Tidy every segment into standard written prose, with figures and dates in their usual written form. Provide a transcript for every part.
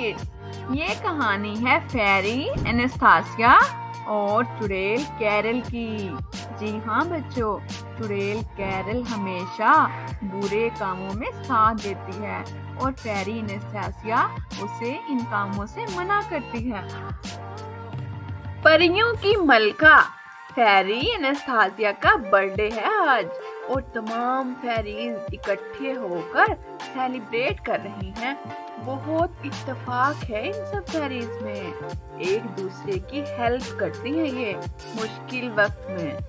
Kids, ये कहानी है फेरी एनास्तासिया और चुड़ैल कैरल की। जी हाँ बच्चों, चुड़ैल कैरल हमेशा बुरे कामों में साथ देती है और फेरी एनास्तासिया उसे इन कामों से मना करती है। परियों की मलका फेरी एनास्तासिया का बर्थडे है आज और तमाम फेरीज इकट्ठे होकर सेलिब्रेट कर रही हैं। बहुत इत्तेफाक है इन सब फेरीज में, एक दूसरे की हेल्प करती हैं ये मुश्किल वक्त में।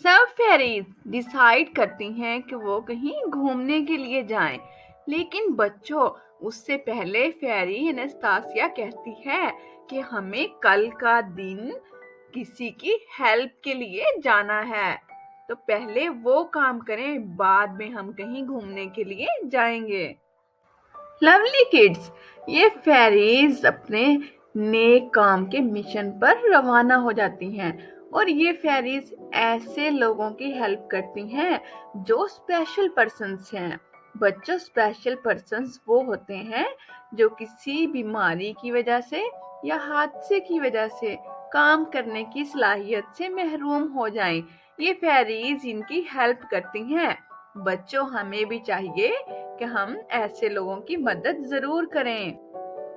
सब फेरीज डिसाइड करती हैं कि वो कहीं घूमने के लिए जाएं, लेकिन बच्चों उससे पहले फेरी एनास्तासिया कहती है कि हमें कल का दिन किसी की हेल्प के लिए जाना है, तो पहले वो काम करें, बाद में हम कहीं घूमने के लिए जाएंगे। लवली किड्स, ये फेरीज अपने नेक काम के मिशन पर रवाना हो जाती हैं और ये फेरीज ऐसे लोगों की हेल्प करती हैं जो स्पेशल पर्सन्स हैं। बच्चों, स्पेशल पर्सन्स वो होते हैं जो किसी बीमारी की वजह से या हादसे की वजह से काम करने की सलाहियत से महरूम हो जाएं। ये फेरीज इनकी हेल्प करती हैं। बच्चों, हमें भी चाहिए कि हम ऐसे लोगों की मदद जरूर करें।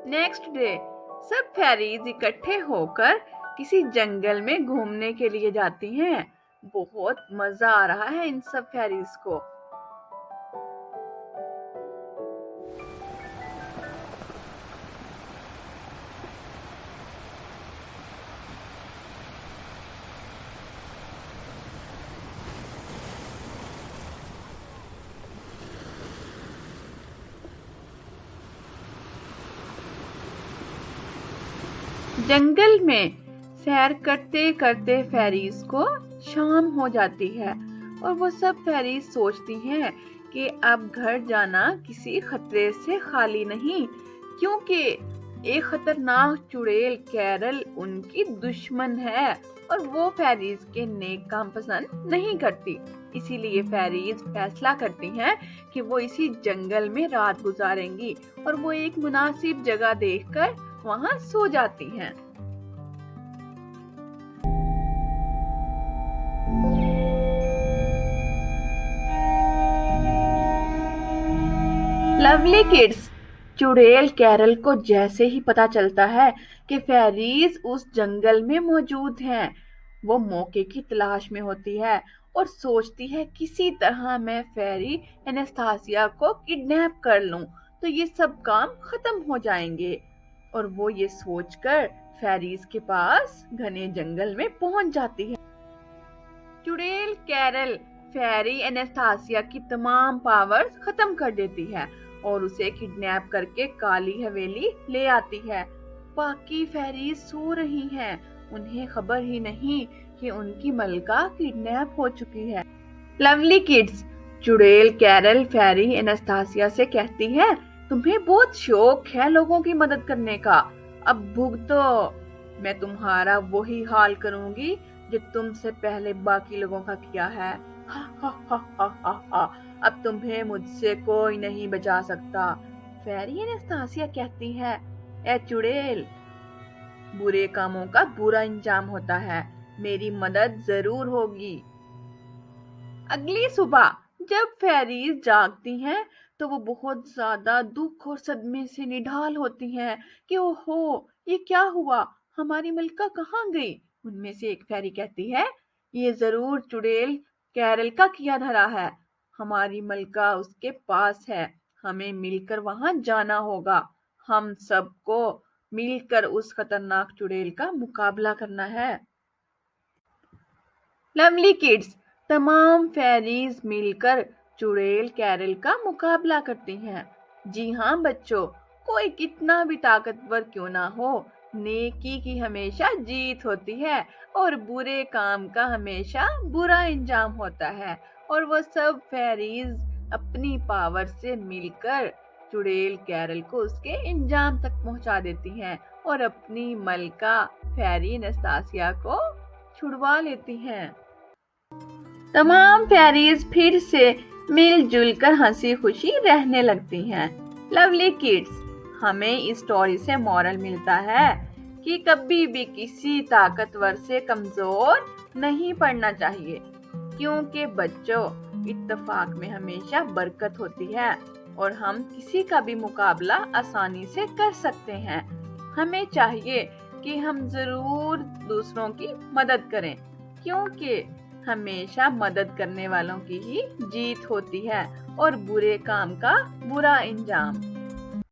नेक्स्ट डे सब फेरीज इकट्ठे होकर किसी जंगल में घूमने के लिए जाती हैं। बहुत मजा आ रहा है इन सब फेरीज को। जंगल में सैर करते करते फेरीज को शाम हो जाती है और वो सब फेरीज सोचती हैं कि अब घर जाना किसी खतरे से खाली नहीं, क्योंकि एक खतरनाक चुड़ैल कैरल उनकी दुश्मन है और वो फेरीज के नेक काम पसंद नहीं करती। इसीलिए फेरीज फैसला करती हैं कि वो इसी जंगल में रात गुजारेंगी और वो एक मुनासिब जगह देखकर वहां सो जाती हैं। लवली किड्स, चुड़ैल कैरल को जैसे ही पता चलता है कि फेरीज उस जंगल में मौजूद हैं, वो मौके की तलाश में होती है और सोचती है किसी तरह मैं फेरी एनास्तासिया को किडनैप कर लूं तो ये सब काम खत्म हो जाएंगे। और वो ये सोचकर फेरीज के पास घने जंगल में पहुंच जाती है। चुड़ैल कैरल फेरी एनास्तासिया की तमाम पावर्स खत्म कर देती है और उसे किडनैप करके काली हवेली ले आती है। बाकी फेरीज सो रही हैं, उन्हें खबर ही नहीं कि उनकी मलका किडनैप हो चुकी है। लवली किड्स, चुड़ैल कैरल फेरी एनास्तासिया से कहती है, तुम्हें बहुत शौक है लोगों की मदद करने का, अब भुगतो। मैं तुम्हारा वही हाल करूंगी जो तुमसे पहले बाकी लोगों का किया है। हा हा हा हा हा हा। अब तुम्हें मुझसे कोई नहीं बचा सकता। फेरी एनास्तासिया कहती है, ए चुड़ैल, बुरे कामों का बुरा अंजाम होता है, मेरी मदद जरूर होगी। अगली सुबह जब फेरीज जागती हैं तो वो बहुत ज्यादा दुख और सदमे से निढाल होती हैं कि ओहो, ये क्या हुआ, हमारी मलका कहाँ गई। उनमें से एक फेरी कहती है, ये जरूर चुड़ैल कैरल का किया धरा है, हमारी मलका उसके पास है, हमें मिलकर वहां जाना होगा, हम सबको मिलकर उस खतरनाक चुड़ैल का मुकाबला करना है। लवली किड्स, तमाम फेरीज मिलकर चुड़ैल कैरल का मुकाबला करती हैं। जी हाँ बच्चों, कोई कितना भी ताकतवर क्यों ना हो, नेकी की हमेशा जीत होती है और बुरे काम का हमेशा बुरा अंजाम होता है। और वो सब फेरीज अपनी पावर से मिलकर चुड़ैल कैरल को उसके अंजाम तक पहुंचा देती हैं और अपनी मलका فیری انستاسیا کو چھڑوا لیتی ہیں۔ تمام فیریز پھر سے مل جل کر ہنسی خوشی رہنے لگتی ہیں۔ لولی کڈس، ہمیں اس سٹوری سے مورل ملتا ہے کہ کبھی بھی کسی طاقتور سے کمزور نہیں پڑنا چاہیے، کیونکہ بچوں اتفاق میں ہمیشہ برکت ہوتی ہے اور ہم کسی کا بھی مقابلہ آسانی سے کر سکتے ہیں۔ ہمیں چاہیے کہ ہم ضرور دوسروں کی مدد کریں، کیونکہ ہمیشہ مدد کرنے والوں کی ہی جیت ہوتی ہے اور برے کام کا برا انجام۔